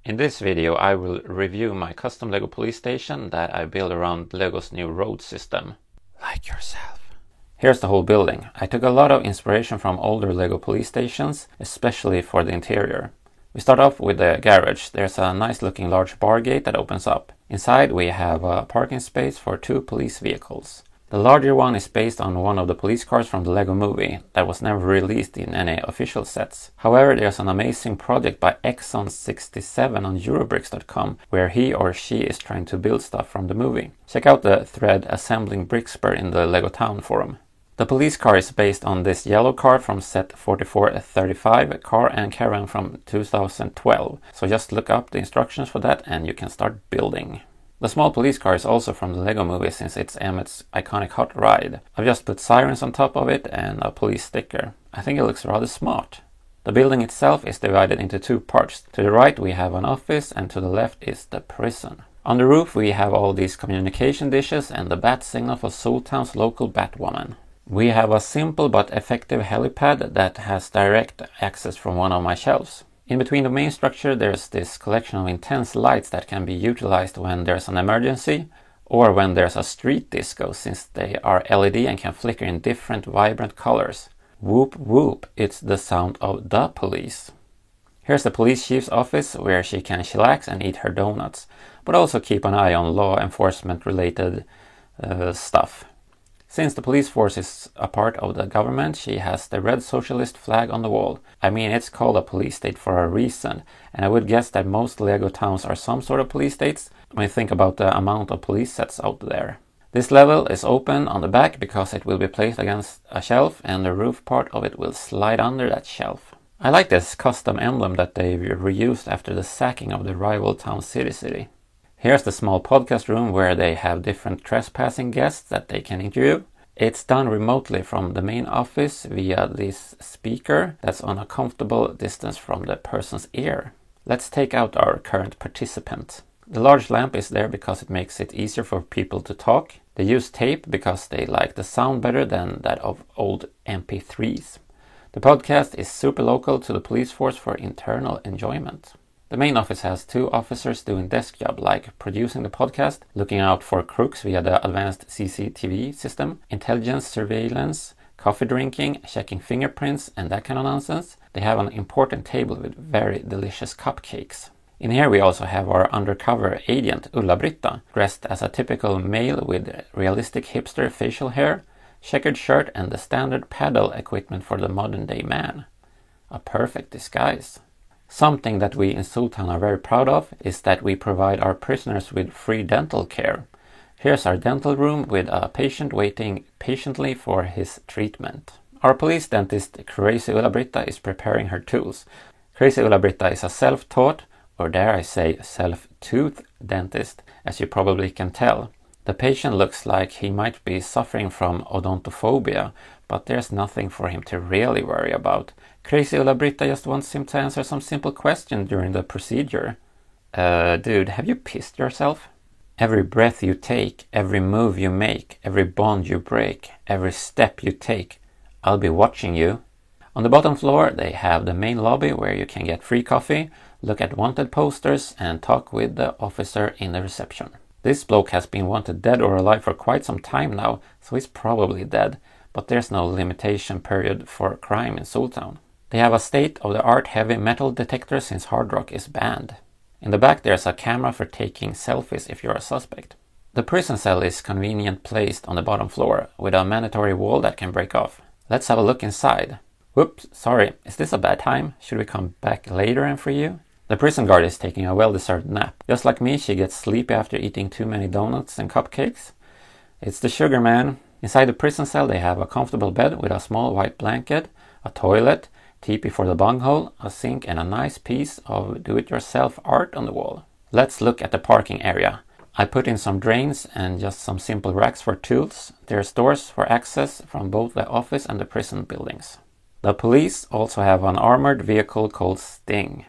In this video I will review my custom LEGO police station that I built around LEGO's new road system. Like yourself. Here's the whole building. I took a lot of inspiration from older LEGO police stations, especially for the interior. We start off with the garage. There's a nice looking large bar gate that opens up. Inside we have a parking space for 2 police vehicles. The larger one is based on one of the police cars from the LEGO movie that was never released in any official sets. However, there's an amazing project by Exxon67 on Eurobricks.com where he or she is trying to build stuff from the movie. Check out the thread Assembling Brickspur in the LEGO Town forum. The police car is based on this yellow car from set 4435, car and caravan from 2012. So just look up the instructions for that and you can start building. The small police car is also from the LEGO movie since it's Emmett's iconic hot ride. I've just put sirens on top of it and a police sticker. I think it looks rather smart. The building itself is divided into 2 parts. To the right we have an office and to the left is the prison. On the roof we have all these communication dishes and the bat signal for Soltown's local Batwoman. We have a simple but effective helipad that has direct access from one of my shelves. In between the main structure there's this collection of intense lights that can be utilized when there's an emergency or when there's a street disco, since they are LED and can flicker in different vibrant colors. Whoop whoop, it's the sound of the police. Here's the police chief's office where she can chillax and eat her donuts, but also keep an eye on law enforcement related stuff. Since the police force is a part of the government, she has the red socialist flag on the wall. I mean, it's called a police state for a reason, and I would guess that most LEGO towns are some sort of police states when you think about the amount of police sets out there. This level is open on the back because it will be placed against a shelf and the roof part of it will slide under that shelf. I like this custom emblem that they reused after the sacking of the rival town City. Here's the small podcast room where they have different trespassing guests that they can interview. It's done remotely from the main office via this speaker that's on a comfortable distance from the person's ear. Let's take out our current participant. The large lamp is there because it makes it easier for people to talk. They use tape because they like the sound better than that of old MP3s. The podcast is super local to the police force for internal enjoyment. The main office has 2 officers doing desk job like producing the podcast, looking out for crooks via the advanced CCTV system, intelligence surveillance, coffee drinking, checking fingerprints and that kind of nonsense. They have an important table with very delicious cupcakes. In here we also have our undercover agent Ulla-Britta, dressed as a typical male with realistic hipster facial hair, checkered shirt and the standard paddle equipment for the modern day man. A perfect disguise. Something that we in Soltown are very proud of is that we provide our prisoners with free dental care. Here's our dental room with a patient waiting patiently for his treatment. Our police dentist Crazy Ulla-Britta is preparing her tools. Crazy Ulla-Britta is a self-taught, or dare I say self-tooth dentist, as you probably can tell. The patient looks like he might be suffering from odontophobia, but there's nothing for him to really worry about. Crazy Ulla-Britta just wants him to answer some simple questions during the procedure. Dude, have you pissed yourself? Every breath you take, every move you make, every bond you break, every step you take, I'll be watching you. On the bottom floor they have the main lobby where you can get free coffee, look at wanted posters and talk with the officer in the reception. This bloke has been wanted dead or alive for quite some time now, so he's probably dead, but there's no limitation period for crime in Soltown. They have a state-of-the-art heavy metal detector since hard rock is banned. In the back there's a camera for taking selfies if you're a suspect. The prison cell is conveniently placed on the bottom floor with a mandatory wall that can break off. Let's have a look inside. Whoops, sorry, is this a bad time? Should we come back later and free you? The prison guard is taking a well-deserved nap. Just like me, she gets sleepy after eating too many donuts and cupcakes. It's the sugar man. Inside the prison cell they have a comfortable bed with a small white blanket, a toilet, teepee for the bunghole, a sink and a nice piece of do-it-yourself art on the wall. Let's look at the parking area. I put in some drains and just some simple racks for tools. There's doors for access from both the office and the prison buildings. The police also have an armored vehicle called Sting.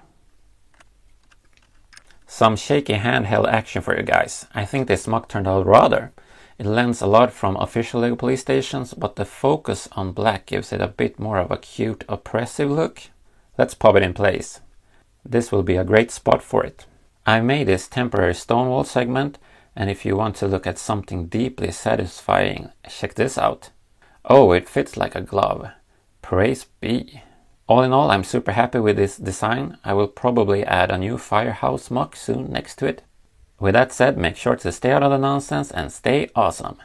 Some shaky handheld action for you guys. I think this mock turned out rather. It lends a lot from official LEGO police stations, but the focus on black gives it a bit more of a cute, oppressive look. Let's pop it in place. This will be a great spot for it. I made this temporary stone wall segment, and if you want to look at something deeply satisfying, check this out. Oh, it fits like a glove. Praise be. All in all, I'm super happy with this design. I will probably add a new firehouse mock soon next to it. With that said, make sure to stay out of the nonsense and stay awesome.